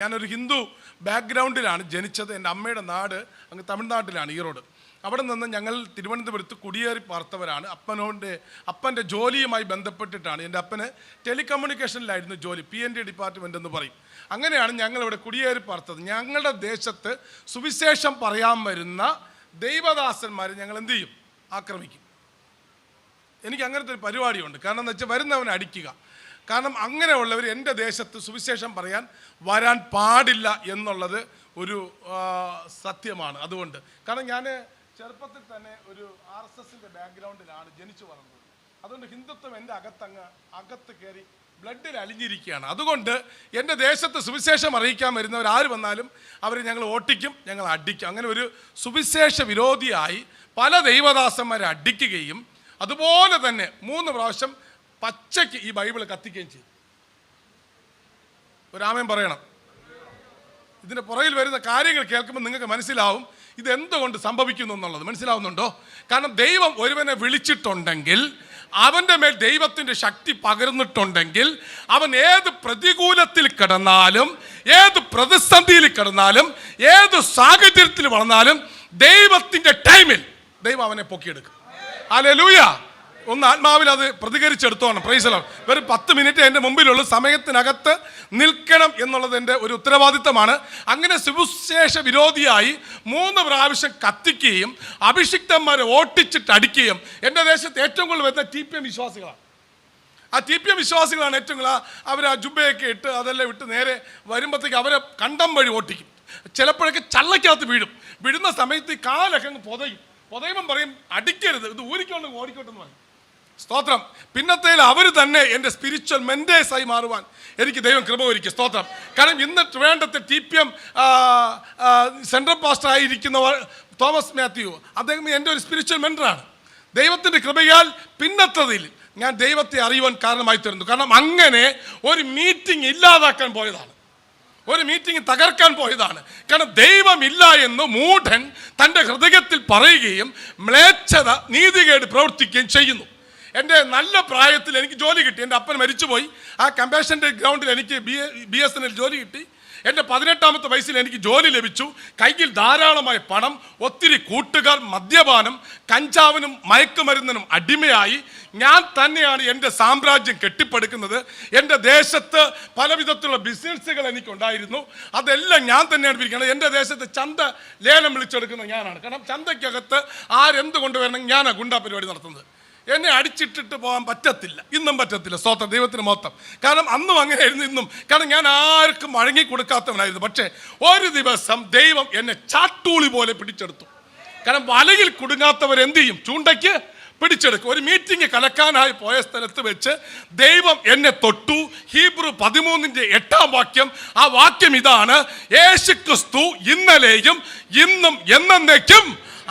ഞാനൊരു ഹിന്ദു ബാക്ക്ഗ്രൗണ്ടിലാണ് ജനിച്ചത്. എൻ്റെ അമ്മയുടെ നാട് അങ്ങ് തമിഴ്നാട്ടിലാണ്, ഈറോഡ്. അവിടെ നിന്ന് ഞങ്ങൾ തിരുവനന്തപുരത്ത് കുടിയേറി പാർത്തവരാണ്. അപ്പൻ്റെ ജോലിയുമായി ബന്ധപ്പെട്ടിട്ടാണ്. എൻ്റെ അപ്പന് ടെലികമ്മ്യൂണിക്കേഷനിലായിരുന്നു ജോലി, PND ഡിപ്പാർട്ട്മെൻ്റ് എന്ന് പറയും. അങ്ങനെയാണ് ഞങ്ങളിവിടെ കുടിയേറി പാർത്തത്. ഞങ്ങളുടെ ദേശത്ത് സുവിശേഷം പറയാൻ വരുന്ന ദൈവദാസന്മാരെ ഞങ്ങൾ എന്ത് ചെയ്യും? ആക്രമിക്കും. എനിക്ക് അങ്ങനത്തെ ഒരു പരിപാടിയുണ്ട്. കാരണം എന്ന് വെച്ചാൽ വരുന്നവനെ അടിക്കുക. കാരണം അങ്ങനെയുള്ളവർ എൻ്റെ ദേശത്ത് സുവിശേഷം പറയാൻ വരാൻ പാടില്ല എന്നുള്ളത് ഒരു സത്യമാണ്. അതുകൊണ്ട് കാരണം ഞാൻ ചെറുപ്പത്തിൽ തന്നെ ഒരു RSSൻ്റെ ബാക്ക്ഗ്രൗണ്ടിലാണ് ജനിച്ചു വളർന്നത്. അതുകൊണ്ട് ഹിന്ദുത്വം എൻ്റെ അകത്ത് കയറി ബ്ലഡിൽ അലിഞ്ഞിരിക്കുകയാണ്. അതുകൊണ്ട് എൻ്റെ ദേശത്ത് സുവിശേഷം അറിയിക്കാൻ വരുന്നവർ ആര് വന്നാലും അവർ ഞങ്ങൾ ഓട്ടിക്കും, ഞങ്ങൾ അടിക്കും. അങ്ങനെ ഒരു സുവിശേഷ വിരോധിയായി പല ദൈവദാസന്മാരെ അടിക്കുകയും അതുപോലെ തന്നെ 3 പ്രാവശ്യം പച്ചയ്ക്ക് ഈ ബൈബിൾ കത്തിക്കുകയും ചെയ്യും. ഒരാമേൻ പറയണം. ഇതിൻ്റെ പുറകിൽ വരുന്ന കാര്യങ്ങൾ കേൾക്കുമ്പോൾ നിങ്ങൾക്ക് മനസ്സിലാവും ഇതെന്തുകൊണ്ട് സംഭവിക്കുന്നു എന്നുള്ളത്. മനസ്സിലാവുന്നുണ്ടോ? കാരണം ദൈവം ഒരുവനെ വിളിച്ചിട്ടുണ്ടെങ്കിൽ, അവൻ്റെ മേൽ ദൈവത്തിൻ്റെ ശക്തി പകർന്നിട്ടുണ്ടെങ്കിൽ, അവൻ ഏത് പ്രതികൂലത്തിൽ കിടന്നാലും, ഏത് പ്രതിസന്ധിയിൽ കിടന്നാലും, ഏത് സാഹചര്യത്തിൽ വളർന്നാലും ദൈവത്തിൻ്റെ ടൈമിൽ ദൈവം അവനെ പൊക്കിയെടുക്കും. ഹല്ലേലൂയ. ഒന്ന് ആത്മാവിൽ അത് പ്രതികരിച്ചെടുത്തോണം. Price the Lord. വെറും 10 മിനിറ്റ് എൻ്റെ മുമ്പിലുള്ള സമയത്തിനകത്ത് നിൽക്കണം എന്നുള്ളത് എൻ്റെ ഒരു ഉത്തരവാദിത്തമാണ്. അങ്ങനെ സുവിശേഷ വിരോധിയായി 3 പ്രാവശ്യം കത്തിക്കുകയും അഭിഷിക്തന്മാരെ ഓട്ടിച്ചിട്ട് അടിക്കുകയും എൻ്റെ ദേശത്ത് ഏറ്റവും കൂടുതൽ വരുന്ന TPM വിശ്വാസികളാണ്. ആ TPM വിശ്വാസികളാണ് ഏറ്റവും കൂടുതൽ. അവർ ആ ജുബയൊക്കെ ഇട്ട് അതെല്ലാം ഇട്ട് നേരെ വരുമ്പോഴത്തേക്ക് അവരെ കണ്ടം വഴി ഓട്ടിക്കും. ചിലപ്പോഴൊക്കെ ചള്ളക്കകത്ത് വീഴുന്ന സമയത്ത് ഈ കാലൊക്കെ അങ്ങ് പൊതയുമ്പം പറയും അടിക്കരുത്, ഇത് ഊരിക്കൊണ്ട് ഓടിക്കോട്ടെ എന്ന് പറയും. സ്തോത്രം. പിന്നത്തേൽ അവർ തന്നെ എൻ്റെ സ്പിരിച്വൽ മെൻറ്റേഴ്സായി മാറുവാൻ എനിക്ക് ദൈവം കൃപ ഒരുക്കി. സ്തോത്രം. കാരണം ഇന്ന് ട്രിവാൻഡ്രത്തെ TPM സെൻട്രൽ പാസ്റ്റർ ആയിരിക്കുന്ന തോമസ് മാത്യു, അദ്ദേഹം എൻ്റെ ഒരു സ്പിരിച്വൽ മെൻറ്ററാണ്. ദൈവത്തിൻ്റെ കൃപയാൽ പിന്നത്തതിൽ ഞാൻ ദൈവത്തെ അറിയുവാൻ കാരണമായി തീർന്നു. കാരണം അങ്ങനെ ഒരു മീറ്റിംഗ് ഇല്ലാതാക്കാൻ പോയതാണ്, ഒരു മീറ്റിംഗ് തകർക്കാൻ പോയതാണ്. കാരണം ദൈവമില്ല എന്ന് മൂഢൻ തൻ്റെ ഹൃദയത്തിൽ പറയുകയും മ്ലേച്ഛത നീതികേട് പ്രവർത്തിക്കുകയും ചെയ്യുന്നു. എൻ്റെ നല്ല പ്രായത്തിൽ എനിക്ക് ജോലി കിട്ടി. എൻ്റെ അപ്പൻ മരിച്ചുപോയി. ആ കമ്പാഷൻ്റെ ഗ്രൗണ്ടിൽ എനിക്ക് BSNL ജോലി കിട്ടി. എൻ്റെ 18ാമത്തെ വയസ്സിൽ എനിക്ക് ജോലി ലഭിച്ചു. കയ്യിൽ ധാരാളമായ പണം, ഒത്തിരി കൂട്ടുകാർ, മദ്യപാനം, കഞ്ചാവിനും മയക്കുമരുന്നിനും അടിമയായി ഞാൻ തന്നെയാണ് എൻ്റെ സാമ്രാജ്യം കെട്ടിപ്പടുക്കുന്നത്. എൻ്റെ ദേശത്ത് പല വിധത്തിലുള്ള ബിസിനസ്സുകൾ എനിക്കുണ്ടായിരുന്നു. അതെല്ലാം ഞാൻ തന്നെയാണ് പിരിക്കുന്നത്. എൻ്റെ ദേശത്ത് ചന്ത ലേലം വിളിച്ചെടുക്കുന്നത് ഞാനാണ്. കാരണം ചന്തയ്ക്കകത്ത് ആരെന്ത് കൊണ്ടുവരണം, ഞാനാണ് ഗുണ്ടാ പരിപാടി നടത്തുന്നത്. എന്നെ അടിച്ചിട്ടിട്ട് പോകാൻ പറ്റത്തില്ല, ഇന്നും പറ്റത്തില്ല. സ്തോത്രം. ദൈവത്തിന് മൊത്തം. കാരണം അന്നും അങ്ങനെയായിരുന്നു, ഇന്നും. കാരണം ഞാൻ ആർക്കും വഴങ്ങി കൊടുക്കാത്തവനായിരുന്നു. പക്ഷേ ഒരു ദിവസം ദൈവം എന്നെ ചാട്ടൂളി പോലെ പിടിച്ചെടുത്തു. കാരണം വലയിൽ കുടുങ്ങാത്തവരെന്ത് ചെയ്യും? ചൂണ്ടയ്ക്ക് പിടിച്ചെടുക്കും. ഒരു മീറ്റിംഗ് കലക്കാനായി പോയ സ്ഥലത്ത് വെച്ച് ദൈവം എന്നെ തൊട്ടു. ഹീബ്രു 13ന്റെ 8ാം വാക്യം. ആ വാക്യം ഇതാണ്: യേശുക്രിസ്തു ഇന്നലെയും ഇന്നും എന്നേക്കും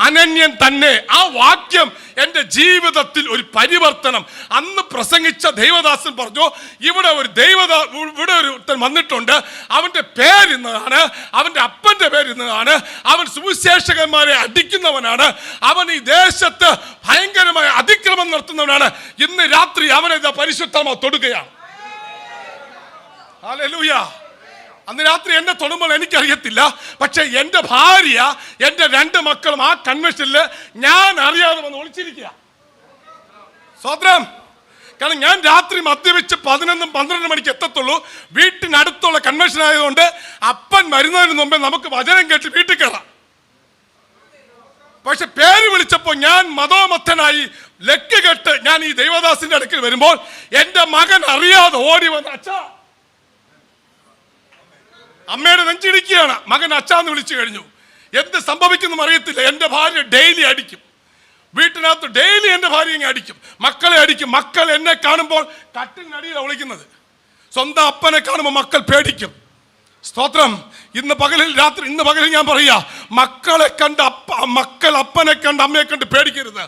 അനന്യൻ തന്നെ. ആ വാക്യം എൻ്റെ ജീവിതത്തിൽ ഒരു പരിവർത്തനം. അന്ന് പ്രസംഗിച്ച ദൈവദാസൻ പറഞ്ഞു, ഇവിടെ ഒരുത്തൻ വന്നിട്ടുണ്ട്, അവൻ്റെ പേരിന്നതാണ്, അവൻ്റെ അപ്പൻ്റെ പേരിന്നതാണ്, അവൻ സുവിശേഷകന്മാരെ അടിക്കുന്നവനാണ്, അവൻ ഈ ദേശത്ത് ഭയങ്കരമായ അതിക്രമം നടത്തുന്നവനാണ്. ഇന്ന് രാത്രി അവനെ പരിശുദ്ധമായി തൊടുകയാണ്. ഹല്ലേലൂയ. അന്ന് രാത്രി എന്നെ തൊടുമ്പോൾ എനിക്കറിയത്തില്ല. പക്ഷെ എൻ്റെ ഭാര്യ, എൻ്റെ 2 മക്കളും ആ കൺവെൻഷനിൽ ഞാൻ അറിയാതെ വന്ന് ഒളിച്ചിരിക്കുക. സ്വത്രം. കാരണം ഞാൻ രാത്രി മദ്യപിച്ച് 11-12 മണിക്ക് എത്തത്തുള്ളൂ. വീട്ടിനടുത്തുള്ള കൺവെൻഷൻ ആയതുകൊണ്ട് അപ്പൻ വരുന്നതിന് മുമ്പേ നമുക്ക് വചനം കേട്ട് വീട്ടിൽ കയറാം. പക്ഷെ പേര് വിളിച്ചപ്പോൾ ഞാൻ മതോമത്തനായി ലക്ക് കെട്ട് ഞാൻ ഈ ദൈവദാസിന്റെ അടുക്കൽ വരുമ്പോൾ എൻ്റെ മകൻ അറിയാതെ ഓടി വന്ന് അച്ഛാ, അമ്മയുടെ നെഞ്ചിടിക്കുകയാണ്. മകൻ അച്ഛാന്ന് വിളിച്ചു കഴിഞ്ഞു. എന്ത് സംഭവിക്കുന്നു അറിയത്തില്ല. എൻ്റെ ഭാര്യ ഡെയിലി അടിക്കും. വീട്ടിനകത്ത് ഡെയിലി എൻ്റെ ഭാര്യ ഇങ്ങനെ അടിക്കും, മക്കളെ അടിക്കും. മക്കൾ എന്നെ കാണുമ്പോൾ കട്ടിനടിയിലാണ് വിളിക്കുന്നത്. സ്വന്തം അപ്പനെ കാണുമ്പോൾ മക്കൾ പേടിക്കും. സ്തോത്രം. ഇന്ന് പകലിൽ ഞാൻ പറയാ, മക്കൾ അപ്പനെ കണ്ട് അമ്മയെ കണ്ട് പേടിക്കരുത്.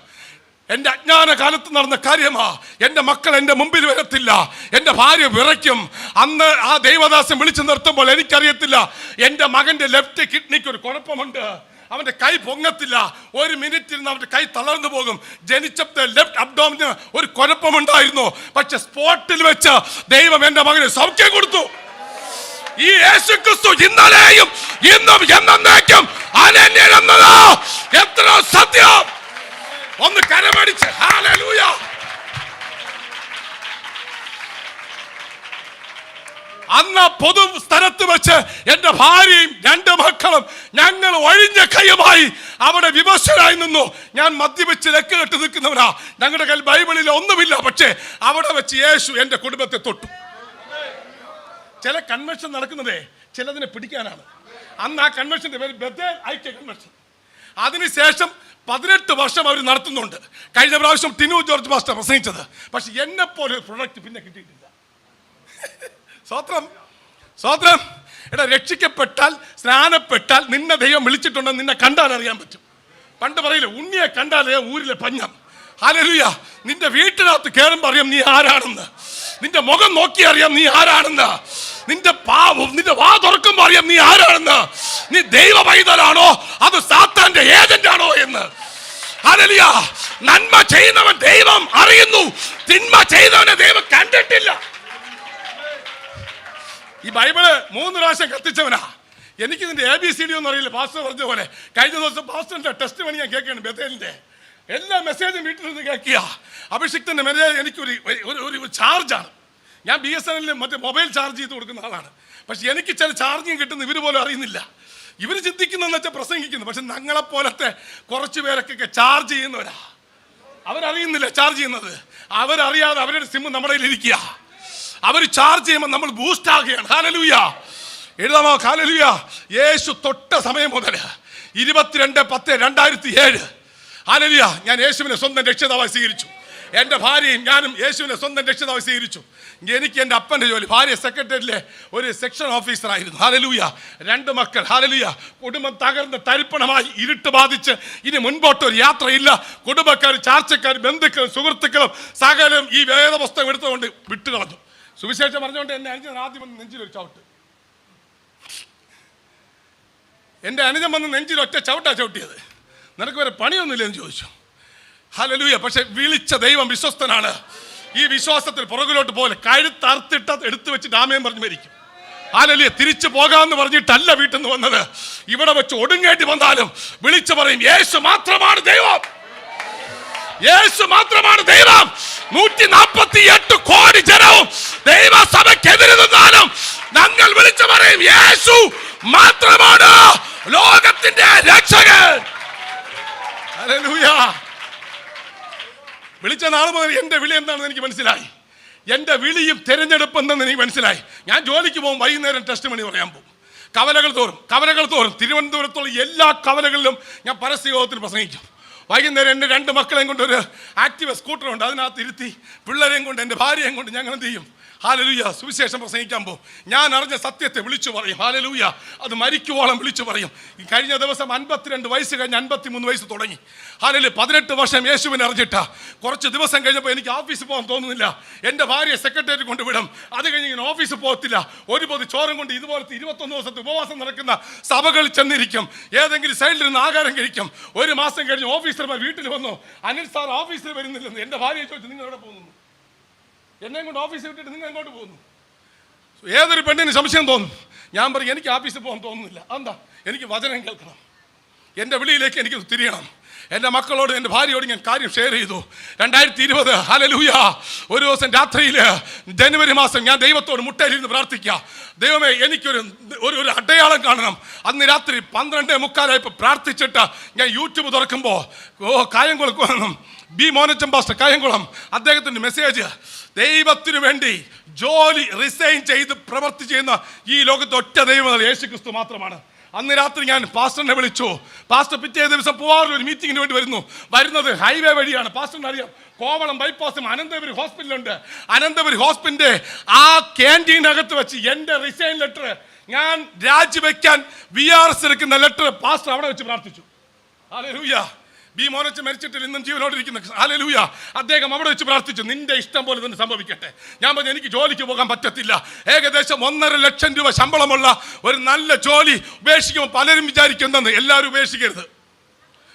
എൻ്റെ അജ്ഞാന കാലത്ത് നടന്ന കാര്യമാ. എൻ്റെ മക്കൾ എൻ്റെ മുമ്പിൽ വരത്തില്ല, എൻ്റെ ഭാര്യ വിറയ്ക്കും. അന്ന് ആ ദൈവദാസൻ വിളിച്ചു നിർത്തുമ്പോൾ എനിക്കറിയത്തില്ല, എൻ്റെ മകൻ്റെ ലെഫ്റ്റ് കിഡ്നിക്ക് ഒരു കുഴപ്പമുണ്ട്, അവൻ്റെ കൈ പൊങ്ങത്തില്ല, 1 മിനിറ്റ് ഇരുന്ന് അവൻ്റെ കൈ തളർന്നു പോകും. ജനിച്ചത്തെ ലെഫ്റ്റ് അബ്ഡോമിന് ഒരു കുഴപ്പമുണ്ടായിരുന്നു. പക്ഷെ സ്പോട്ടിൽ വെച്ച് ദൈവം എൻ്റെ മകന് സൗഖ്യം കൊടുത്തു. ഈ യേശുക്രിസ്തു ഇന്നലെയും ഇന്നും എന്നേക്കും അനന്യനെന്നത് എത്ര സത്യം. ഒന്ന് കരമടിച്ച് ഹല്ലേലൂയ. അന്ന് പൊതു സ്ഥലത്ത് വെച്ച് എൻ്റെ ഭാര്യയും 2 മക്കളും ഞങ്ങൾ ഒഴിഞ്ഞ കൈയുമായി അവിടെ വിമർശനായി നിന്നു. ഞാൻ മദ്യപിച്ച് ലെക്ക് കെട്ട് നിൽക്കുന്നവനാ. ഞങ്ങളുടെ കയ്യിൽ ബൈബിളിൽ ഒന്നുമില്ല. പക്ഷേ അവിടെ വെച്ച് യേശു എൻ്റെ കുടുംബത്തെ തൊട്ടു. ചില കൺവെൻഷൻ നടക്കുന്നതേ ചിലതിനെ പിടിക്കാനാണ്. അന്ന് ആ കൺവെൻഷന്റെ പേര് ബഥേൽ ഐക്യ കൺവെൻഷൻ. അതിനുശേഷം 18 വർഷം അവർ നടത്തുന്നുണ്ട്. കഴിഞ്ഞ പ്രാവശ്യം ടിനു ജോർജ് മാസ്റ്റർ പ്രസംഗിച്ചത്. പക്ഷെ എന്നെ പോലെ ഒരു പ്രൊഡക്റ്റ് പിന്നെ കിട്ടിയിട്ടില്ല. സ്വത്രം സ്വത്രം. എടാ, രക്ഷിക്കപ്പെട്ടാൽ സ്നാനപ്പെട്ടാൽ നിന്നെ ദൈവം വിളിച്ചിട്ടുണ്ടെന്ന് നിന്നെ കണ്ടാൽ അറിയാൻ പറ്റും. പണ്ട് പറയില്ലേ, ഉണ്ണിയെ കണ്ടാലേ ഊരിലെ പഞ്ഞം. ഹല്ലേലൂയ. നിന്റെ വീട്ടിനകത്ത് കയറുമ്പോൾ അറിയാം നീ ആരാണെന്ന്. നിന്റെ മുഖം നോക്കി അറിയാം നീ ആരാണെന്ന്. നിന്റെ വാ തുറക്കുമ്പോൾ അറിയാം നീ ആരാണെന്ന്. നീ ദൈവ പൈതലാണോ അത് സാത്താന്റെ ഏജന്റ് ആണോ എന്ന്. ഹല്ലേലൂയ. നന്മ ചെയ്യുന്നവൻ ദൈവം അറിയുന്നു, തിന്മ ചെയ്യുന്നവനെ ദൈവം കണ്ടിട്ടില്ല. ഈ ബൈബിള് 3 പ്രാവശ്യം കത്തിച്ചവനാ. എനിക്ക് ഇതിന്റെ ABCD ഒന്നും അറിയില്ല. പാസ്റ്റർ പറഞ്ഞ പോലെ കഴിഞ്ഞ ദിവസം പാസ്റ്ററിന്റെ ടെസ്റ്റ് മണി ഞാൻ കേൾക്കുകയാണ്. ബഥേലിന്റെ എല്ലാ മെസ്സേജും വീട്ടിൽ നിന്ന് കേൾക്കുക. അഭിഷിക്തന്റെ മെസ്സേജ് എനിക്കൊരു ചാർജാണ്. ഞാൻ BSNL മറ്റേ മൊബൈൽ ചാർജ് ചെയ്ത് കൊടുക്കുന്ന ആളാണ്. പക്ഷെ എനിക്ക് ചില ചാർജിങ് കിട്ടുന്ന ഇവർ പോലും അറിയുന്നില്ല. ഇവർ ചിന്തിക്കുന്നതെന്ന് വെച്ചാൽ പ്രസംഗിക്കുന്നു. പക്ഷെ ഞങ്ങളെപ്പോലത്തെ കുറച്ച് പേരൊക്കെ ചാർജ് ചെയ്യുന്നവരാ. അവരറിയുന്നില്ല ചാർജ് ചെയ്യുന്നത്. അവരറിയാതെ അവരുടെ സിം നമ്മുടെ കയ്യിൽ ഇരിക്കുക. അവർ ചാർജ് ചെയ്യുമ്പോൾ നമ്മൾ ബൂസ്റ്റ് ആകുകയാണ്. ഹല്ലേലൂയ. എഴുതാമോ? ഹല്ലേലൂയ. യേശു തൊട്ട സമയം മുതൽ 22/10/2007 ഹല്ലേലൂയ ഞാൻ യേശുവിനെ സ്വന്തം രക്ഷിതാവായി സ്വീകരിച്ചു. എൻ്റെ ഭാര്യയും ഞാനും യേശുവിനെ സ്വന്തം രക്ഷിതാവായി സ്വീകരിച്ചു. എനിക്ക് എൻ്റെ അപ്പൻ്റെ ജോലി, ഭാര്യ സെക്രട്ടറിയിലെ ഒരു സെക്ഷൻ ഓഫീസറായിരുന്നു. ഹല്ലേലൂയ. 2 മക്കൾ. ഹല്ലേലൂയ. കുടുംബം തകർന്ന് തരിപ്പണമായി ഇരുട്ട് ബാധിച്ച് ഇനി മുൻപോട്ടൊരു യാത്രയില്ല. കുടുംബക്കാർ, ചാർച്ചക്കാർ, ബന്ധുക്കളും സുഹൃത്തുക്കളും സകലം ഈ വേദപുസ്തകം എടുത്തുകൊണ്ട് വിട്ടുകളഞ്ഞു. സുവിശേഷം പറഞ്ഞുകൊണ്ട് എൻ്റെ അനുജൻ ആദ്യം വന്ന് നെഞ്ചിലൊരു ചവിട്ട്. എൻ്റെ അനുജൻ വന്ന് നെഞ്ചിൽ ഒറ്റ ചവിട്ടാ ചവിട്ടിയത്. നിനക്ക് വരെ പണിയൊന്നുമില്ലെന്ന് ചോദിച്ചു. ഹല്ലേലൂയ. പക്ഷെ വിളിച്ച ദൈവം വിശ്വസ്തനാണ്. ഈ വിശ്വാസത്തിൽ പുറകിലോട്ട് പോലെ കഴുത്തറുത്തിട്ട് എടുത്തു വെച്ചിട്ട് ആമേൻ പറഞ്ഞു മരിക്കും. ഹല്ലേലൂയ. തിരിച്ചു പോകാമെന്ന് പറഞ്ഞിട്ടല്ല വീട്ടിൽ നിന്ന് വന്നത്. ഇവിടെ വെച്ച് ഒടുങ്ങേണ്ടി വന്നാലും വിളിച്ചു പറയും യേശു മാത്രമാണ് ദൈവം, യേശു മാത്രമാണ് ദൈവം. 148 കോടി ജനവും ദൈവസഭയ്ക്കെതിരെ നിന്നാലും ഞങ്ങൾ വിളിച്ചു പറയും യേശു മാത്രമാണ് ലോകത്തിന്റെ രക്ഷകൻ. ഹല്ലേലൂയ. വിളിച്ച നാൾ മുതൽ എൻ്റെ വിളി എന്താണെന്ന് എനിക്ക് മനസ്സിലായി. എൻ്റെ വിളിയും തെരഞ്ഞെടുപ്പ് എന്തെന്ന് എനിക്ക് മനസ്സിലായി. ഞാൻ ജോലിക്ക് പോകും, വൈകുന്നേരം ടെസ്റ്റ് മണി പറയാൻ പോകും. കവലകൾ തോറും തിരുവനന്തപുരത്തുള്ള എല്ലാ കവലകളിലും ഞാൻ പരസ്യയോഗത്തിൽ പ്രസംഗിക്കും. വൈകുന്നേരം എൻ്റെ 2 മക്കളെയും കൊണ്ട് ഒരു ആക്റ്റീവ സ്കൂട്ടറുണ്ട്, അതിനകത്ത് ഇരുത്തി പിള്ളേരെയും കൊണ്ട് എൻ്റെ ഭാര്യയും കൊണ്ട് ഞങ്ങൾ എന്ത് ചെയ്യും? ഹല്ലേലൂയ. സുവിശേഷം പ്രസംഗിക്കാൻ പോകും. ഞാൻ അറിഞ്ഞ സത്യത്തെ വിളിച്ചു പറയും. ഹല്ലേലൂയ. അത് മരിക്കുവോളം വിളിച്ചു പറയും. ഈ കഴിഞ്ഞ ദിവസം 52 വയസ്സ് കഴിഞ്ഞ് 53 വയസ്സ് തുടങ്ങി. ഹല്ലേലൂയ. 18 വർഷം യേശുവിനെ അറിഞ്ഞിട്ടാ. കുറച്ച് ദിവസം കഴിഞ്ഞപ്പോൾ എനിക്ക് ഓഫീസിൽ പോകാൻ തോന്നുന്നില്ല. എൻ്റെ ഭാര്യയെ സെക്രട്ടറി കൊണ്ടുവിടും. അത് കഴിഞ്ഞ് ഇങ്ങനെ ഓഫീസിൽ പോകത്തില്ല. ഒരു പൊതി ചോറും കൊണ്ട് ഇതുപോലത്തെ 21 ദിവസത്തെ ഉപവാസം നടക്കുന്ന സഭകളിൽ ചെന്നിരിക്കും. ഏതെങ്കിലും സൈഡിൽ നിന്ന് ആഹാരം കഴിക്കും. 1 മാസം കഴിഞ്ഞ് ഓഫീസർമാർ വീട്ടിൽ വന്നു, അനിൽ സാർ ഓഫീസിൽ വരുന്നില്ലെന്ന്. എൻ്റെ ഭാര്യയെ ചോദിച്ചു, നിങ്ങൾ എവിടെ പോകുന്നു? എന്നെ കൊണ്ട് ഓഫീസിൽ വിട്ടിട്ട് നിങ്ങൾ എങ്ങോട്ട് പോകുന്നു? ഏതൊരു പെണ്ണിന് സംശയം തോന്നും. ഞാൻ പറയും എനിക്ക് ഓഫീസിൽ പോകാൻ തോന്നുന്നില്ല. എന്താ? എനിക്ക് വചനം കേൾക്കണം, എൻ്റെ വിളിയിലേക്ക് എനിക്ക് തിരിയണം. എൻ്റെ മക്കളോട്, എൻ്റെ ഭാര്യയോട് ഞാൻ കാര്യം ഷെയർ ചെയ്തു. 2020 ഹല്ലേലൂയ. ഒരു ദിവസം രാത്രിയിൽ ജനുവരി മാസം ഞാൻ ദൈവത്തോട് മുട്ടയിലിരുന്ന് പ്രാർത്ഥിക്കുക. ദൈവമേ, എനിക്കൊരു ഒരു അടയാളം കാണണം. അന്ന് രാത്രി 12:45 പ്രാർത്ഥിച്ചിട്ട് ഞാൻ യൂട്യൂബ് തുറക്കുമ്പോൾ കായംകുളം ബി മോനച്ചൻ പാസ്റ്റർ കായംകുളം അദ്ദേഹത്തിൻ്റെ മെസ്സേജ്, ദൈവത്തിനു വേണ്ടി ജോലി റിസൈൻ ചെയ്ത് പ്രവർത്തി ചെയ്യുന്ന ഈ ലോകത്ത് ഒറ്റ ദൈവം യേശുക്രിസ്തു മാത്രമാണ്. അന്ന് രാത്രി ഞാൻ പാസ്റ്ററിനെ വിളിച്ചു. പാസ്റ്റർ പിറ്റേ ദിവസം പൂവാറിൽ ഒരു മീറ്റിങ്ങിന് വേണ്ടി വരുന്നത് ഹൈവേ വഴിയാണ്. പാസ്റ്ററിന് അറിയാം, കോവളം ബൈപ്പാസും അനന്തപുരി ഹോസ്പിറ്റലുണ്ട്. അനന്തപുരി ഹോസ്പിറ്റലിന്റെ ആ ക്യാൻറ്റീനകത്ത് വെച്ച് എൻ്റെ റിസൈൻ ലെറ്റർ, ഞാൻ രാജിവെക്കാൻ VRS എടുക്കുന്ന ലെറ്റർ പാസ്റ്റർ അവിടെ വെച്ച് പ്രാർത്ഥിച്ചു. ഹല്ലേലൂയ. ബി മോനച്ചൻ മരിച്ചിട്ടില്ല, ഇന്നും ജീവനോടിരിക്കുന്ന. ഹല്ലേലൂയ. അദ്ദേഹം അവിടെ വെച്ച് പ്രാർത്ഥിച്ചു, നിന്റെ ഇഷ്ടം പോലെ തന്നെ സംഭവിക്കട്ടെ. ഞാൻ പറഞ്ഞു എനിക്ക് ജോലിക്ക് പോകാൻ പറ്റത്തില്ല. ഏകദേശം 1.5 ലക്ഷം രൂപ ശമ്പളമുള്ള ഒരു നല്ല ജോലി ഉപേക്ഷിക്കുമ്പോൾ പലരും വിചാരിക്കുന്നതെന്ന്. എല്ലാവരും ഉപേക്ഷിക്കരുത്.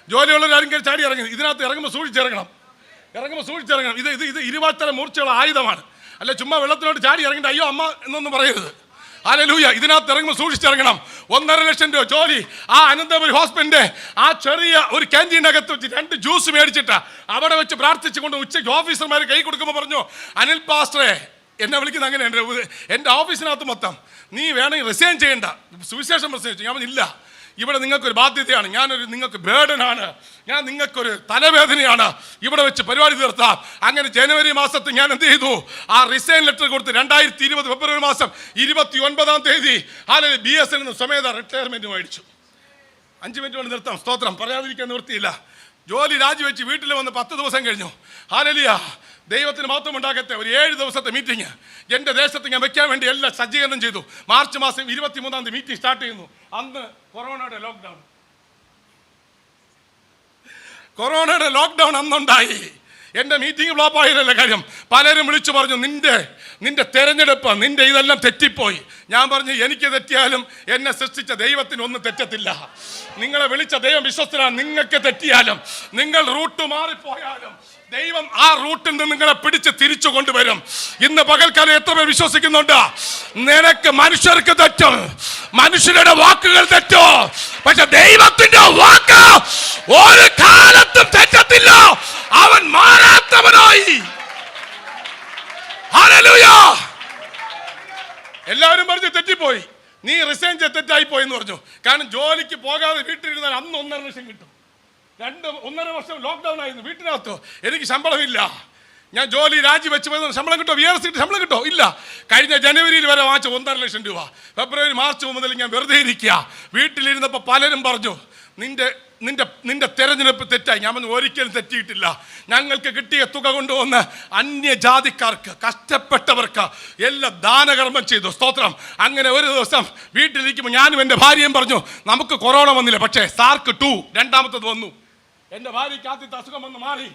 ജോലിയുള്ളവരാരും ചാടി ഇറങ്ങി. ഇതിനകത്ത് ഇറങ്ങുമ്പോൾ സൂക്ഷിച്ചിറങ്ങണം. ഇത് 20 തരം മൂർച്ചയുള്ള ആയുധമാണ്. അല്ല ചുമ്മാ വെള്ളത്തിലോട്ട് ചാടി ഇറങ്ങിയിട്ട് അയ്യോ അമ്മ എന്നൊന്നും പറയരുത്. ഹല്ലേലൂയ. ഇതിനകത്ത് ഇറങ്ങുമ്പോൾ സൂക്ഷിച്ചിറങ്ങണം. 1.5 ലക്ഷം രൂപ ജോലി. ആ അനന്തപുരി ഹോസ്പിറ്റലിന്റെ ആ ചെറിയ ഒരു ക്യാൻറ്റീനകത്ത് വെച്ച് 2 ജ്യൂസ് മേടിച്ചിട്ട് അവിടെ വെച്ച് പ്രാർത്ഥിച്ചുകൊണ്ട് ഉച്ചയ്ക്ക് ഓഫീസർമാർ കൈ കൊടുക്കുമ്പോൾ പറഞ്ഞു, അനിൽ പാസ്റ്ററെ, എന്നെ വിളിക്കുന്നത് അങ്ങനെ എൻ്റെ ഓഫീസിനകത്ത് മൊത്തം, നീ വേണമെങ്കിൽ റിസൈൻ ചെയ്യണ്ട, സുവിശേഷം റിസൈൻ ചെയ്യും. ഞാൻ ഇല്ല, ഇവിടെ നിങ്ങൾക്കൊരു ബാധ്യതയാണ്, നിങ്ങൾക്ക് ബേർഡനാണ്, ഞാൻ നിങ്ങൾക്കൊരു തലവേദനയാണ്, ഇവിടെ വെച്ച് പരിപാടി തീർത്താം. അങ്ങനെ ജനുവരി മാസത്തിൽ ഞാൻ എന്ത് ചെയ്തു, ആ റിസൈൻ ലെറ്റർ കൊടുത്ത് 2020 ഫെബ്രുവരി മാസം 29-ാം തീയതി BSN സ്വമേധ റിട്ടയർമെന്റ് മേടിച്ചു. 5 മിനിറ്റ് കൊണ്ട് നിർത്താം. സ്തോത്രം. പറയാതിരിക്കാൻ നിവൃത്തിയില്ല. ജോലി രാജിവെച്ച് വീട്ടിൽ വന്ന് 10 ദിവസം കഴിഞ്ഞു. ഹല്ലേലൂയ. ദൈവത്തിന് മഹത്വം ഉണ്ടാകട്ടെ. ഒരു 7 ദിവസത്തെ മീറ്റിംഗ് എൻ്റെ ദേശത്ത് ഞാൻ വെക്കാൻ വേണ്ടി എല്ലാം സജ്ജീകരണം ചെയ്തു. മാർച്ച് മാസം 23-ാം തീയതി മീറ്റിംഗ് സ്റ്റാർട്ട് ചെയ്യുന്നു. അന്ന് കൊറോണയുടെ ലോക്ക്ഡൗൺ അന്നുണ്ടായി. എൻ്റെ മീറ്റിംഗ് ഫ്ലോപ്പ് ആയില്ല കാര്യം. പലരും വിളിച്ചു പറഞ്ഞു, നിന്റെ തെരഞ്ഞെടുപ്പ്, നിന്റെ ഇതെല്ലാം തെറ്റിപ്പോയി. ഞാൻ പറഞ്ഞു, എനിക്ക് തെറ്റിയാലും എന്നെ സൃഷ്ടിച്ച ദൈവത്തിന് ഒന്നും തെറ്റത്തില്ല. നിങ്ങളെ വിളിച്ച ദൈവം വിശ്വസ്തനാണ്. നിങ്ങൾക്ക് തെറ്റിയാലും, നിങ്ങൾ റൂട്ട് മാറിപ്പോയാലും ദൈവം ആ റൂട്ടിൽ നിന്ന് നിങ്ങളെ പിടിച്ച് തിരിച്ചു കൊണ്ടുവരും. ഇന്ന് പകൽക്കാലം എത്ര പേർ വിശ്വസിക്കുന്നുണ്ട്? നിനക്ക് മനുഷ്യർക്ക് തെറ്റും, മനുഷ്യരുടെ വാക്കുകൾ തെറ്റോ, പക്ഷെ ദൈവത്തിന്റെ വാക്ക് ഒരു കാലത്തും തെറ്റത്തില്ല. അവൻ മാറാത്തവനായി. ഹല്ലേലൂയ. എല്ലാവരും പറഞ്ഞു തെറ്റിപ്പോയി, നീ റിസൈൻ ചെയ്ത് തെറ്റായി പോയി എന്ന് പറഞ്ഞു. കാരണം ജോലിക്ക് പോകാതെ വീട്ടിലിരുന്നാൽ അന്ന് 1.5 ലക്ഷം കിട്ടും. 1.5 വർഷം ലോക്ക്ഡൗൺ ആയിരുന്നു. വീട്ടിനകത്ത് എനിക്ക് ശമ്പളമില്ല. ഞാൻ ജോലി രാജിവെച്ച് പോയത് ശമ്പളം കിട്ടോ? VRC ശമ്പളം കിട്ടോ? ഇല്ല. കഴിഞ്ഞ ജനുവരിയിൽ വരെ വാങ്ങിച്ച 1.5 ലക്ഷം രൂപ. ഫെബ്രുവരി മാർച്ച് മുതൽ ഞാൻ വെറുതെ ഇരിക്കുക. വീട്ടിലിരുന്നപ്പോൾ പലരും പറഞ്ഞു, നിന്റെ തെരഞ്ഞെടുപ്പ് തെറ്റായി. ഞാൻ ഒരിക്കലും തെറ്റിയിട്ടില്ല. ഞങ്ങൾക്ക് കിട്ടിയ തുക കൊണ്ടുവന്ന് അന്യജാതിക്കാർക്ക്, കഷ്ടപ്പെട്ടവർക്ക് എല്ലാം ദാനകർമ്മം ചെയ്തു. സ്തോത്രം. അങ്ങനെ ഒരു ദിവസം വീട്ടിലിരിക്കുമ്പോൾ ഞാനും എൻ്റെ ഭാര്യയും പറഞ്ഞു, നമുക്ക് കൊറോണ വന്നില്ല, പക്ഷേ SARS 2 രണ്ടാമത്തത് വന്നു. എൻ്റെ ഭാര്യയ്ക്ക് ആദ്യത്തെ അസുഖം വന്ന് മാറി.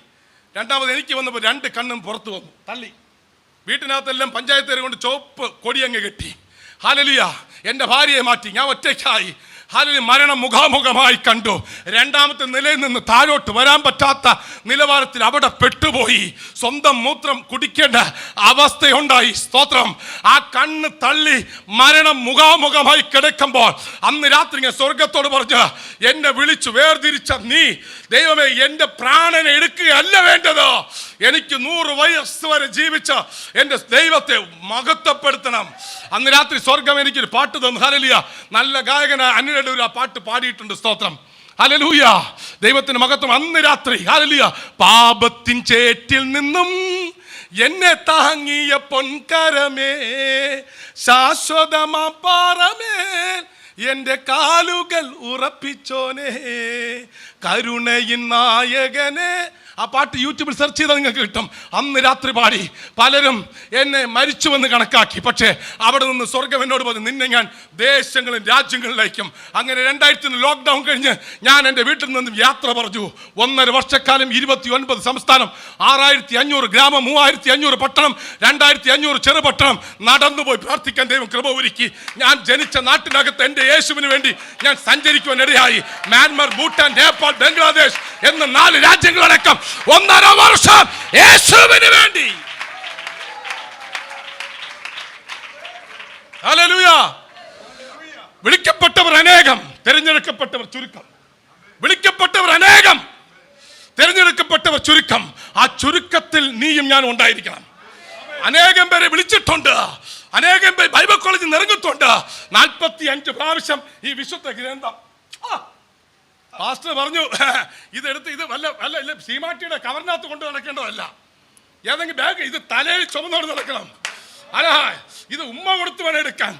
രണ്ടാമത് എനിക്ക് വന്നപ്പോൾ 2 കണ്ണും പുറത്തു വന്നു, തള്ളി. വീട്ടിനകത്തെല്ലാം പഞ്ചായത്തുകാരെ കൊണ്ട് ചുവപ്പ് കൊടിയങ്ങ് കെട്ടി. ഹല്ലേലൂയ. എൻ്റെ ഭാര്യയെ മാറ്റി, ഞാൻ ഒറ്റയ്ക്കായി. ഹല്ലേലൂയ. മരണം മുഖാമുഖമായി കണ്ടു. രണ്ടാമത്തെ നിലയിൽ നിന്ന് താഴോട്ട് വരാൻ പറ്റാത്ത നിലവാരത്തിൽ അവിടെ പെട്ടുപോയി. സ്വന്തം മൂത്രം കുടിക്കേണ്ട അവസ്ഥയുണ്ടായി. സ്തോത്രം. ആ കണ്ണ് തള്ളി മരണം മുഖാമുഖമായി കിടക്കുമ്പോൾ അന്ന് രാത്രി ഞാൻ സ്വർഗത്തോട് പറഞ്ഞു, എന്നെ വിളിച്ചു വേർതിരിച്ച നീ ദൈവമേ, എൻ്റെ പ്രാണനെ എടുക്കുകയല്ല വേണ്ടത്, എനിക്ക് 100 വയസ്സ് വരെ ജീവിച്ച എൻ്റെ ദൈവത്തെ മഹത്വപ്പെടുത്തണം. അന്ന് രാത്രി സ്വർഗം എനിക്കൊരു പാട്ട് തന്നു. ഹല്ലേലൂയ. നല്ല ഗായകനായ അനിലൂർ ആ പാട്ട് പാടിയിട്ടുണ്ട്. സ്തോത്രം. ഹല്ലേലൂയ. ദൈവത്തിന് മഹത്വം. അന്ന് രാത്രി ഹല്ലേലൂയ. പാപത്തിൻ ചേറ്റിൽ നിന്നും എന്നെ താങ്ങിയ പൊൻകരമേ, ശാശ്വതമാ പാറമേൽ എൻ്റെ കാലുകൾ ഉറപ്പിച്ചോനേ, കരുണയിൻ നായകനെ. ആ പാട്ട് യൂട്യൂബിൽ സെർച്ച് ചെയ്താൽ നിങ്ങൾക്ക് കിട്ടും. അന്ന് രാത്രി പാടി. പലരും എന്നെ മരിച്ചുവെന്ന് കണക്കാക്കി. പക്ഷേ അവിടെ നിന്ന് സ്വർഗം എന്നോട് പറഞ്ഞു, നിന്നെ ഞാൻ ദേശങ്ങളും രാജ്യങ്ങളിലേക്കും. അങ്ങനെ 2000 ലോക്ക്ഡൗൺ കഴിഞ്ഞ് ഞാൻ എൻ്റെ വീട്ടിൽ നിന്നും യാത്ര പറഞ്ഞു. 1.5 വർഷക്കാലം 29 സംസ്ഥാനം, 6500 ഗ്രാമം, 3500 പട്ടണം, 2500 ചെറുപട്ടണം നടന്നുപോയി പ്രാർത്ഥിക്കാൻ ദൈവം കൃപ ഒരുക്കി. ഞാൻ ജനിച്ച നാട്ടിനകത്ത് എൻ്റെ യേശുവിന് വേണ്ടി ഞാൻ സഞ്ചരിക്കുവാൻ ഇടയായി. മ്യാൻമർ, ഭൂട്ടാൻ, നേപ്പാൾ, ബംഗ്ലാദേശ് എന്ന 4 രാജ്യങ്ങളടക്കം 1.5 വർഷം യേശുവിന് വേണ്ടി. ഹല്ലേലൂയ. വിളിക്കപ്പെട്ടവർ അനേകം, തിരഞ്ഞെടുക്കപ്പെട്ടവർ ചുരുക്കം. വിളിക്കപ്പെട്ടവർ അനേകം, തിരഞ്ഞെടുക്കപ്പെട്ടവർ ചുരുക്കം. ആ ചുരുക്കത്തിൽ നീയും ഞാൻ ഉണ്ടായിരിക്കണം. അനേകം പേരെ വിളിച്ചിട്ടുണ്ട്, അനേകം പേര് ബൈബിൾ കോളേജിൽ നിറങ്ങിയിട്ടുണ്ട്. 45 പ്രാവശ്യം ഈ വിശുദ്ധ ഗ്രന്ഥം. പാസ്റ്റർ പറഞ്ഞു, ഇതെടുത്ത് ഇത് വല്ല സീമാറ്റിയുടെ കവറിനകത്ത് കൊണ്ട് നടക്കേണ്ടതല്ല, ഏതെങ്കിലും ബാഗ് ഇത് തലയിൽ ചുമന്നോട് നടക്കണം. അല്ല, ഇത് ഉമ്മ കൊടുത്ത് വേണം എടുക്കാൻ.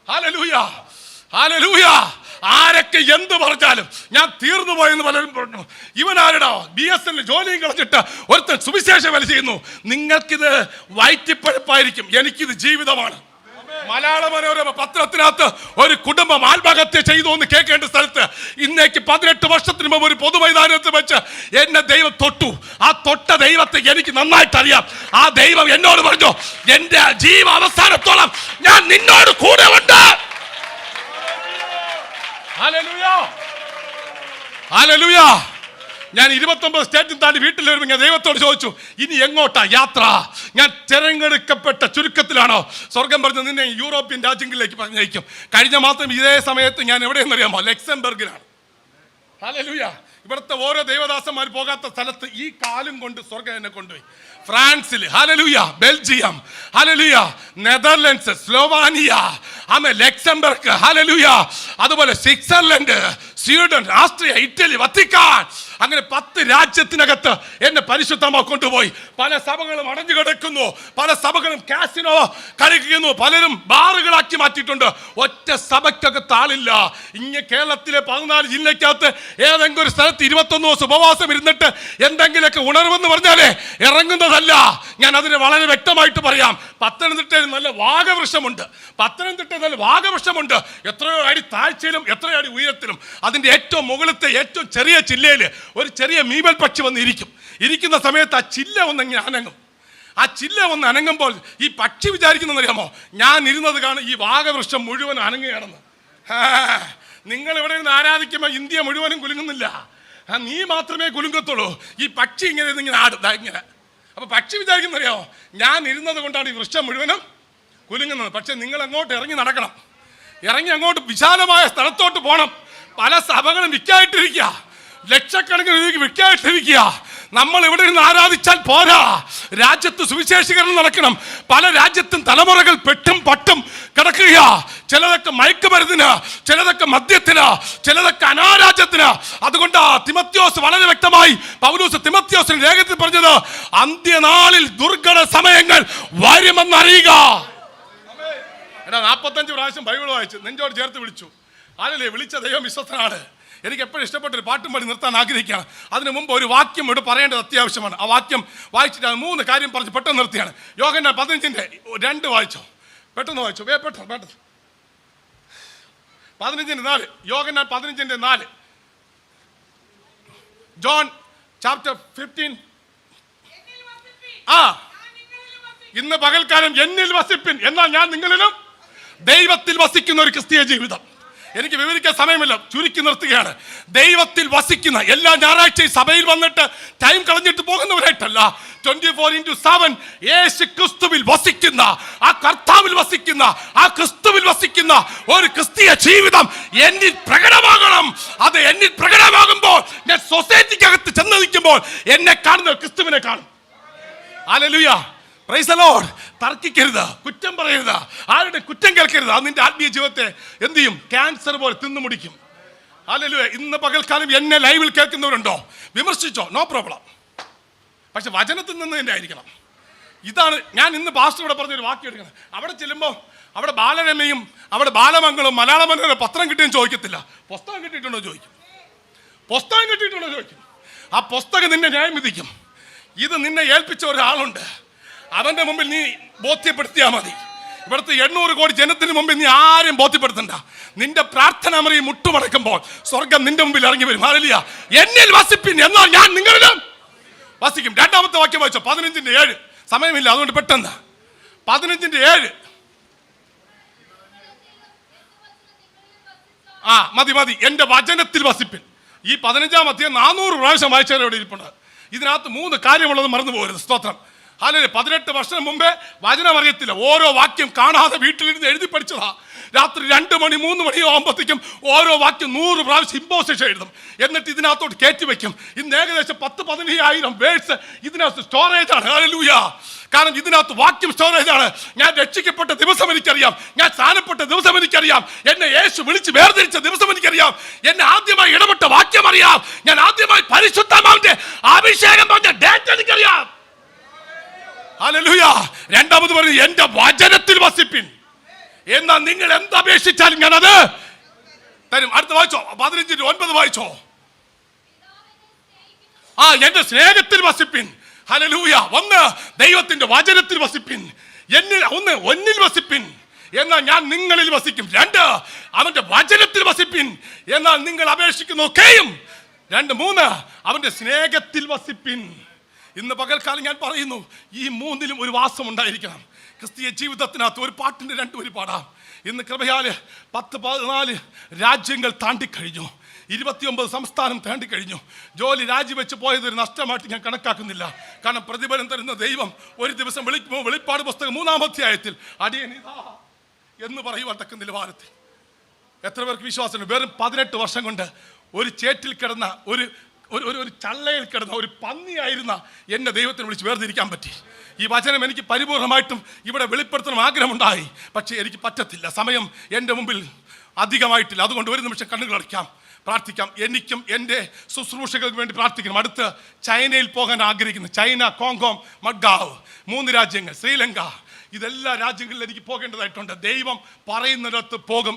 ഹല്ലേലൂയ. ഹല്ലേലൂയ. ആരൊക്കെ എന്ത് പറഞ്ഞാലും ഞാൻ തീർന്നു പോയെന്ന് പലരും പറഞ്ഞു. ഇവനാരടാ BSN ജോലിയും കളഞ്ഞിട്ട് ഒരുത്തൻ സുവിശേഷ വേല ചെയ്യുന്നു. നിങ്ങൾക്കിത് വയറ്റിപ്പഴപ്പായിരിക്കും, എനിക്കിത് ജീവിതമാണ്. മലയാള മനോരമ പത്രത്തിനകത്ത് ഒരു കുടുംബം ആത്മഹത്യ ചെയ്തു എന്ന് കേൾക്കേണ്ട സ്ഥലത്ത് ഇന്നേക്ക് 18 വർഷത്തിന് മുമ്പ് ഒരു പൊതുമൈതാനത്ത് വെച്ച് എന്നെ ദൈവം തൊട്ടു. ആ തൊട്ട ദൈവത്തെ എനിക്ക് നന്നായിട്ട് അറിയാം. ആ ദൈവം എന്നോട് പറഞ്ഞു, എന്റെ ജീവ അവസാനത്തോളം ഞാൻ നിന്നോട് കൂടെ ഉണ്ട്. ഹല്ലേലൂയ. ഹല്ലേലൂയ. ഞാൻ 29 സ്റ്റേറ്റും താണ്ടി വീട്ടിൽ വരുമ്പോൾ ഞാൻ ദൈവത്തോട് ചോദിച്ചു, ഇനി എങ്ങോട്ടാ യാത്ര? ഞാൻ തിരഞ്ഞെടുക്കപ്പെട്ട ചുരുക്കത്തിലാണോ? സ്വർഗം പറഞ്ഞ് നിന്നെ യൂറോപ്യൻ രാജ്യങ്ങളിലേക്ക് പറഞ്ഞയക്കും. കഴിഞ്ഞ മാസം ഇതേ സമയത്ത് ഞാൻ എവിടെയെന്നറിയാമോ? ലക്സംബർഗിലാണ്. ഹല്ലേലൂയ. ഇവിടുത്തെ ഓരോ ദേവദാസന്മാർ പോകാത്ത സ്ഥലത്ത് ഈ കാലും കൊണ്ട് സ്വർഗം എന്നെ കൊണ്ടുപോയി. ഫ്രാൻസിൽ, hallelujah, Belgium, hallelujah, Netherlands, Slovenia, Luxembourg, hallelujah, അതുപോലെ Switzerland, Sweden, Austria, Italy, Vatican, അങ്ങനെ 10 രാജ്യത്തിനകത്ത് എന്നെ പരിശുദ്ധമാ കൊണ്ടുപോയി. പല സഭകളും അടഞ്ഞു കിടക്കുന്നു, പല സഭകളും കാസിനോ കളിക്കുന്നു, പലരും ബാറുകളാക്കി മാറ്റിയിട്ടുണ്ട്. ഒറ്റ സഭയ്ക്കകത്ത് ആളില്ല. കേരളത്തിലെ 14 ജില്ലയ്ക്കകത്ത് ഏതെങ്കിലും ഒരു സ്ഥലത്ത് 21 ദിവസം ഉപവാസം ഇരുന്നിട്ട് എന്തെങ്കിലുമൊക്കെ ഉണർവെന്ന് പറഞ്ഞാലേ ഇറങ്ങുന്നതല്ല. ഞാൻ അതിന് വളരെ വ്യക്തമായിട്ട് പറയാം. പത്തനംതിട്ടയിൽ നല്ല വാഗവൃക്ഷമുണ്ട്. എത്രയോ അടി താഴ്ചയിലും എത്രയോ അടി ഉയരത്തിലും. അതിന്റെ ഏറ്റവും മുകളിലത്തെ ഏറ്റവും ചെറിയ ചില്ലയിൽ ഒരു ചെറിയ മീമൽ പക്ഷി വന്ന് ഇരിക്കുന്ന സമയത്ത് ആ ചില്ല ഒന്നിങ്ങനെ അനങ്ങും. ആ ചില്ല ഒന്ന് അനങ്ങുമ്പോൾ ഈ പക്ഷി വിചാരിക്കുന്നറിയാമോ? ഞാൻ ഇരുന്നത് കാണും ഈ വാഗവൃക്ഷം മുഴുവൻ അനങ്ങുകയാണെന്ന്. നിങ്ങൾ ഇവിടെ നിന്ന് ആരാധിക്കുമ്പോൾ ഇന്ത്യ മുഴുവനും കുലുങ്ങുന്നില്ല, നീ മാത്രമേ കുലുങ്ങത്തുള്ളൂ. ഈ പക്ഷി ഇങ്ങനെ ആടും ഇങ്ങനെ. അപ്പൊ പക്ഷി വിചാരിക്കുന്നറിയാമോ? ഞാൻ ഇരുന്നത് കൊണ്ടാണ് ഈ വൃക്ഷം മുഴുവനും കുലുങ്ങുന്നത്. പക്ഷെ നിങ്ങൾ അങ്ങോട്ട് ഇറങ്ങി നടക്കണം, ഇറങ്ങി അങ്ങോട്ട് വിശാലമായ സ്ഥലത്തോട്ട് പോകണം. പല സഭകളും വിൽക്കായിട്ടിരിക്കുക, ലക്ഷക്കണക്കിന് രൂപയ്ക്ക് വിൽക്കായിട്ടിരിക്കുക. നമ്മൾ ഇവിടെ നിന്ന് ആരാധിച്ചാൽ പോരാ, രാജ്യത്ത് സുവിശേഷീകരണം നടക്കണം. പല രാജ്യത്തും തലമുറകൾ പെട്ടും പട്ടും കിടക്കുക. ചിലതൊക്കെ മയക്കുമരുന്നിന്, ചിലതൊക്കെ മദ്യത്തിന്, ചിലതൊക്കെ അനാരാജ്യത്തിന്. അതുകൊണ്ട് തിമത്യോസ് വളരെ വ്യക്തമായി പൗലോസ് തിമത്യോസിന് ലേഖനത്തിൽ പറഞ്ഞത്, അന്ത്യനാളിൽ ദുർഘട സമയങ്ങൾ വരുമെന്നറിയുക. 45 പ്രാവശ്യം ബൈബിൾ വായിച്ചു, നെഞ്ചോട് ചേർത്ത് വിളിച്ചു. ആരല്ലേ വിളിച്ച ദൈവം വിശ്വസ്തനാണ്. എനിക്ക് എപ്പോഴും ഇഷ്ടപ്പെട്ടൊരു പാട്ടും പാടി നിർത്താൻ ആഗ്രഹിക്കുകയാണ്. അതിനു മുമ്പ് ഒരു വാക്യം ഇവിടെ പറയേണ്ടത് അത്യാവശ്യമാണ്. ആ വാക്യം വായിച്ചിട്ട് 3 കാര്യം പറഞ്ഞ് പെട്ടെന്ന് നിർത്തിയാണ്. യോഹന്നാൻ 15:2 വായിച്ചോ, പെട്ടെന്ന് വായിച്ചോ, പെട്ടെന്ന് 15:4. യോഹന്നാൻ 15:4. John chapter 15. ഇന്ന് പകൽക്കാലം എന്നിൽ വസിപ്പിൻ, എന്നാൽ ഞാൻ നിങ്ങളിലും. ദൈവത്തിൽ വസിക്കുന്ന ഒരു ക്രിസ്തീയ ജീവിതം എനിക്ക് വിവരിക്കാൻ സമയമില്ല, ചുരുക്കി നിർത്തുകയാണ്. ദൈവത്തിൽ വസിക്കുന്ന, എല്ലാ ഞായറാഴ്ചയും സഭയിൽ വന്നിട്ട് ടൈം കളഞ്ഞിട്ട് പോകുന്നവരായിട്ടല്ല, 24/7 യേശു ക്രിസ്തുവിൽ വസിക്കുന്ന, ആ കർത്താവിൽ വസിക്കുന്ന, ആ ക്രിസ്തുവിൽ വസിക്കുന്ന ഒരു ക്രിസ്തീയ ജീവിതം എന്നിൽ പ്രകടമാകണം. അത് എന്നിൽ പ്രകടമാകുമ്പോൾ ഞാൻ സൊസൈറ്റിക്കകത്ത് ചെന്ന് നിൽക്കുമ്പോൾ എന്നെ കാണുന്ന ക്രിസ്തുവിനെ കാണും. Hallelujah, praise the Lord. തർക്കിക്കരുത്, കുറ്റം പറയരുത്, ആരുടെ കുറ്റം കേൾക്കരുത്. അത് നിന്റെ ആത്മീയ ജീവിതത്തെ എന്ത് ചെയ്യും? ക്യാൻസർ പോലെ തിന്നു മുടിക്കും. ഹല്ലേലൂയ. ഇന്ന് പകൽക്കാലം എന്നെ ലൈവിൽ കേൾക്കുന്നവരുണ്ടോ? വിമർശിച്ചോ, നോ പ്രോബ്ലം. പക്ഷെ വചനത്തിൽ നിന്ന് തന്നെ ആയിരിക്കണം. ഇതാണ് ഞാൻ ഇന്ന് പാസ്റ്ററോട് പറഞ്ഞൊരു വാക്യം എടുക്കണം. അവിടെ ചെല്ലുമ്പോൾ അവിടെ ബാലരമയും അവിടെ ബാലമംഗളും മലയാള മനോരമ പത്രം കിട്ടിയെന്ന് ചോദിക്കത്തില്ല, പുസ്തകം കിട്ടിയിട്ടുണ്ടോ ചോദിക്കും. പുസ്തകം കിട്ടിയിട്ടുണ്ടോ ചോദിക്കും. ആ പുസ്തകം നിന്നെ ന്യായം വിധിക്കും. ഇത് നിന്നെ ഏൽപ്പിച്ച ഒരാളുണ്ട്, അവന്റെ മുമ്പിൽ നീ ബോധ്യപ്പെടുത്തിയാൽ മതി. ഇവിടുത്തെ 800 കോടി ജനത്തിന് മുമ്പിൽ നീ ആരും ബോധ്യപ്പെടുത്തണ്ട. നിന്റെ പ്രാർത്ഥന മുറി മുട്ടുമടക്കുമ്പോൾ സ്വർഗം നിന്റെ മുമ്പിൽ ഇറങ്ങി വരും. ഹല്ലേലൂയ. എന്നിൽ വസിപ്പിൻ, എന്നാൽ ഞാൻ നിങ്ങളിലും വസിക്കും. 2ാമത്തെ വാക്യം വായിച്ചോ, 15:7. സമയമില്ല, അതുകൊണ്ട് പെട്ടെന്ന് 15:7. മതി. എന്റെ വചനത്തിൽ വസിപ്പിൻ. ഈ 15-ാം അധ്യായം 400 പ്രാവശ്യം വായിച്ചാൽ ഇവിടെ ഇരിപ്പുണ്ട്. ഇതിനകത്ത് 3 കാര്യമുള്ളത് മറന്നു പോകരുത്. സ്തോത്രം. ഹല്ലേലൂയ. 18 വർഷം മുമ്പേ വചനം അറിയത്തില്ല, ഓരോ വാക്യം കാണാതെ വീട്ടിലിരുന്ന് എഴുതി പഠിച്ചതാ. രാത്രി 2 മണി 3 മണിയോ ആകുമ്പോഴത്തേക്കും ഓരോ വാക്യം 100 പ്രാവശ്യം ഇമ്പോസിഷൻ എഴുതും. എന്നിട്ട് ഇതിനകത്തോട്ട് കയറ്റി വെക്കും. ഇന്ന് ഏകദേശം 10,000-15,000 വേർഡ്സ് ഇതിനകത്ത് സ്റ്റോറേജ് ആണ്. ഹല്ലേലൂയ. കാരണം ഇതിനകത്ത് വാക്യം സ്റ്റോറേജ് ആണ്. ഞാൻ രക്ഷിക്കപ്പെട്ട ദിവസം എനിക്കറിയാം, ഞാൻ സ്ഥാനപ്പെട്ട ദിവസം എനിക്കറിയാം, എന്നെ യേശു വിളിച്ച് വേർതിരിച്ച ദിവസം എനിക്കറിയാം, എന്നെ ആദ്യമായി ഇടപെട്ട വാക്യം അറിയാം, ഞാൻ ആദ്യമായി പരിശുദ്ധാത്മാവിന്റെ അഭിഷേകം പറഞ്ഞ ഡേറ്റ് എനിക്കറിയാം. ഹല്ലേലൂയ. 2ാമത് പറഞ്ഞു, എന്റെ വചനത്തിൽ വസിപ്പിൻ, എന്നാൽ നിങ്ങൾ എന്തപേക്ഷിച്ചാലും ഞാൻ അത് തരും. അടുത്ത വായിച്ചോ, 15:9 വായിച്ചോ. എന്റെ സ്നേഹത്തിൽ വസിപ്പിൻ. ഹല്ലേലൂയ. 1 ദൈവത്തിന്റെ വചനത്തിൽ വസിപ്പിൻ, ഒന്നിൽ വസിപ്പിൻ, എന്നാൽ ഞാൻ നിങ്ങളിൽ വസിക്കും. 2 അവന്റെ വചനത്തിൽ വസിപ്പിൻ, എന്നാൽ നിങ്ങൾ അപേക്ഷിക്കുന്നൊക്കെയും. 3 അവന്റെ സ്നേഹത്തിൽ വസിപ്പിൻ. ഇന്ന് പകൽക്കാലം ഞാൻ പറയുന്നു, ഈ 3ലും ഒരു വാസം ഉണ്ടായിരിക്കണം. ക്രിസ്തീയ ജീവിതത്തിനകത്ത് ഒരു പാട്ടിന്റെ 2 വരി പാടാം. ഇന്ന് കൃപയാല് 10-14 രാജ്യങ്ങൾ താണ്ടിക്കഴിഞ്ഞു. 29 സംസ്ഥാനം താണ്ടി കഴിഞ്ഞു. ജോലി രാജിവെച്ച് പോയതൊരു നഷ്ടമായിട്ട് ഞാൻ കണക്കാക്കുന്നില്ല. കാരണം പ്രതിഫലം തരുന്ന ദൈവം ഒരു ദിവസം വിളിക്കുമ്പോൾ വെളിപ്പാട് പുസ്തകം 3-ാം അധ്യായത്തിൽ അടിയനിതാ എന്ന് പറയുവാൻ തക്ക നിലവാരത്തിൽ എത്ര പേർക്ക് വിശ്വാസമുണ്ട്? വെറും 18 വർഷം കൊണ്ട് ഒരു ചേറ്റിൽ കിടന്ന ഒരു ചള്ളയിൽ കിടന്ന ഒരു പന്നിയായിരുന്ന എന്നെ ദൈവത്തിന് വിളിച്ച് വേർതിരിക്കാൻ പറ്റി. ഈ വചനം എനിക്ക് പരിപൂർണമായിട്ടും ഇവിടെ വെളിപ്പെടുത്തണം ആഗ്രഹമുണ്ടായി. പക്ഷേ എനിക്ക് പറ്റത്തില്ല, സമയം എൻ്റെ മുമ്പിൽ അധികമായിട്ടില്ല. അതുകൊണ്ട് ഒരു നിമിഷം കണ്ണുകൾ അടയ്ക്കാം, പ്രാർത്ഥിക്കാം. എനിക്കും എൻ്റെ ശുശ്രൂഷകൾക്ക് വേണ്ടി പ്രാർത്ഥിക്കണം. അടുത്ത് ചൈനയിൽ പോകാൻ ആഗ്രഹിക്കുന്നു. ചൈന, കോങ്കോം, മഡ്ഗാവ്, 3 രാജ്യങ്ങൾ, ശ്രീലങ്ക, ഇതെല്ലാ രാജ്യങ്ങളിൽ എനിക്ക് പോകേണ്ടതായിട്ടുണ്ട്. ദൈവം പറയുന്നിടത്ത് പോകും,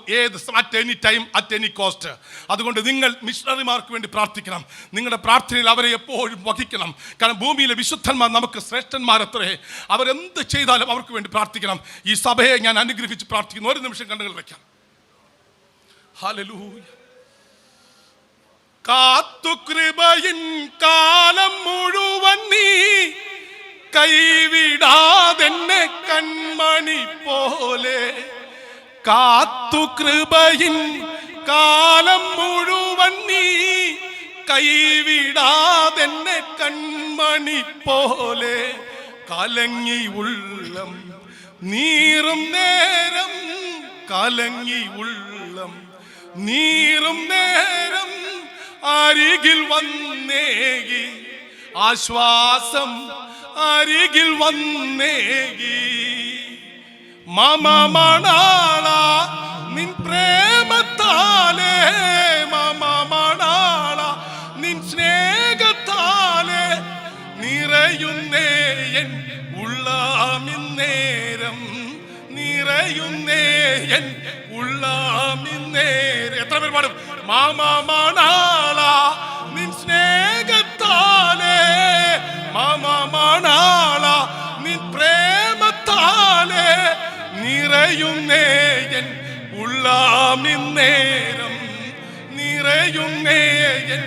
at any time, at any cost. അതുകൊണ്ട് നിങ്ങൾ മിഷണറിമാർക്ക് വേണ്ടി പ്രാർത്ഥിക്കണം. നിങ്ങളുടെ പ്രാർത്ഥനയിൽ അവരെ എപ്പോഴും വഹിക്കണം. കാരണം ഭൂമിയിലെ വിശുദ്ധന്മാർ നമുക്ക് ശ്രേഷ്ഠന്മാരത്രേ. അവരെന്ത് ചെയ്താലും അവർക്ക് വേണ്ടി പ്രാർത്ഥിക്കണം. ഈ സഭയെ ഞാൻ അനുഗ്രഹിച്ച് പ്രാർത്ഥിക്കുന്നു. ഒരു നിമിഷം കണ്ണുകൾ വയ്ക്കാം. ഹല്ലേലൂയ. കാത്തു കൃപയിൻ കാലം മുഴുവൻ നീ കൈവിടാതെന്നെ കൺമണി പോലെ. കാത്തു കൃപയിൻ കാലം മുഴുവൻ നീ കൈവിടാതെന്നെ കൺമണി പോലെ. കലങ്ങി ഉള്ളം നീറും നേരം, കലങ്ങി ഉള്ളം നീറും നേരം അരികിൽ വന്നേകി ആശ്വാസം, അരികിൽ വന്നേകി. മമമണാള നിൻ പ്രേമത്താലേ, മമമണാള നിൻ സ്നേഹത്താലേ നിറയുന്നേ എൻ ഉള്ളാമിന്നേരം, നിറയുന്നേ എൻ ഉള്ളാമിന്നേരം. എത്ര പേർ പാടും? മമമണാള നിൻ സ്നേഹത്താലേ, മമമണാള നിൻ പ്രേമത്താലേ നിറയുന്നേ എൻ ഉള്ളാമിന്നേരം, നിറയുന്നേ എൻ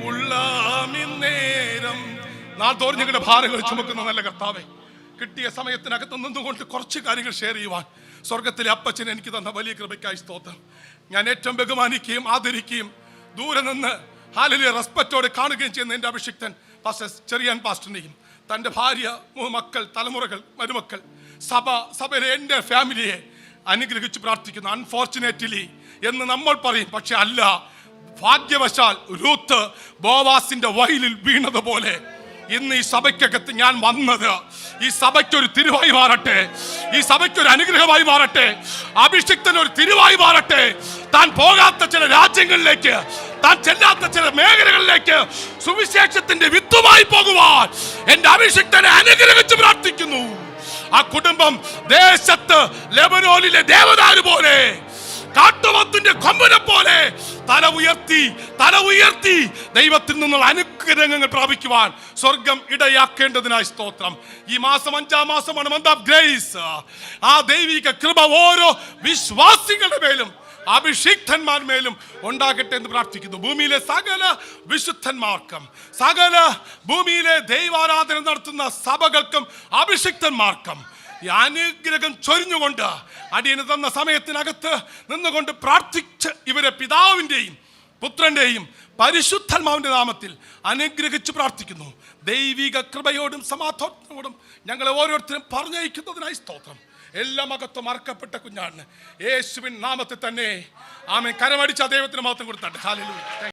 ഉള്ളാമിന്നേരം. നാൾ തോറും ഞങ്ങളുടെ ഭാരങ്ങൾ ചുമക്കുന്ന നല്ല കർത്താവേ, കിട്ടിയ സമയത്തിനകത്ത് നിന്നുകൊണ്ട് കുറച്ച് കാര്യങ്ങൾ ഷെയർ ചെയ്യുവാൻ സ്വർഗത്തിലെ അപ്പച്ചൻ എനിക്ക് തന്ന വലിയ കൃപയ്ക്കായി സ്തോത്രം. ഞാൻ ഏറ്റവും ബഹുമാനിക്കുകയും ആദരിക്കുകയും ദൂരെ നിന്ന് ഹല്ലേലൂയ റെസ്പെക്റ്റോടെ കാണുകയും ചെയ്യുന്ന എൻ്റെ അഭിഷിക്തൻ പാസ്റ്റർ ചെറിയാൻ പാസ്റ്ററിനെയും തൻ്റെ ഭാര്യ, മക്കൾ, തലമുറകൾ, മരുമക്കൾ, സഭയിലെ എൻ്റെ ഫാമിലിയെ അനുഗ്രഹിച്ച് പ്രാർത്ഥിക്കുന്നു. അൺഫോർച്ചുനേറ്റ്ലി എന്ന് നമ്മൾ പറയും, പക്ഷെ അല്ല, ഭാഗ്യവശാൽ രൂത്ത് ബോവാസിന്റെ വയലിൽ വീണതുപോലെ ഇന്ന് ഈ സഭയ്ക്കകത്ത് ഞാൻ വന്നത് ഈ സഭയ്ക്കൊരു തിരുവായി മാറട്ടെ, ഈ സഭയ്ക്കൊരു അനുഗ്രഹമായി മാറട്ടെ, അഭിഷിക്തൻ ഒരു തിരുവായി മാറട്ടെ. താൻ പോകാത്ത ചില രാജ്യങ്ങളിലേക്ക്, താൻ ചെല്ലാത്ത ചില മേഖലകളിലേക്ക് സുവിശേഷത്തിന്റെ വിത്തുമായി പോകുവാൻ എന്റെ അഭിഷിക്തനെ അനുഗ്രഹിച്ച് പ്രാർത്ഥിക്കുന്നു. ആ കുടുംബം ദേശത്ത് ലെബനോനിലെ ദേവദാരു പോലെ, കാട്ടുവത്തിന്റെ കൊമ്പനെ പോലെ തല ഉയർത്തി ദൈവത്തിൽ നിന്നുള്ള അനുഗ്രഹങ്ങൾ പ്രാപിക്കുവാൻ സ്വർഗം ഇടയാക്കേണ്ടതിനായി സ്തോത്രം. ഈ മാസം 5-ാം മാസമാണ്, മന്ത് ഓഫ് ഗ്രേസ്. ആ ദൈവിക കൃപ ഓരോ വിശ്വാസികളുടെ മേലും അഭിഷിക്തന്മാർമേലും ഉണ്ടാകട്ടെ എന്ന് പ്രാർത്ഥിക്കുന്നു. ഭൂമിയിലെ സകല വിശുദ്ധന്മാർക്കും, സകല ഭൂമിയിലെ ദൈവാരാധന നടത്തുന്ന സഭകൾക്കും അഭിഷിക്തന്മാർക്കും ഈ അനുഗ്രഹം ചൊരിഞ്ഞുകൊണ്ട് അടിയന് തന്ന സമയത്തിനകത്ത് നിന്നുകൊണ്ട് പ്രാർത്ഥിച്ച് ഇവരെ പിതാവിൻ്റെയും പുത്രന്റെയും പരിശുദ്ധാത്മാവിന്റെ നാമത്തിൽ അനുഗ്രഹിച്ച് പ്രാർത്ഥിക്കുന്നു. ദൈവിക കൃപയോടും സമാധാനത്തോടും ഞങ്ങളെ ഓരോരുത്തരും പറഞ്ഞയക്കുന്നതിനായി സ്തോത്രം. എല്ലാ മകത്വം അർക്കപ്പെട്ട കുഞ്ഞാണ് യേശുവിൻ നാമത്തിൽ തന്നെ ആമേൻ. കരമടിച്ച ദൈവത്തിന് മഹത്വം കൊടുത്താട്ടെ. ഹല്ലേലൂയ.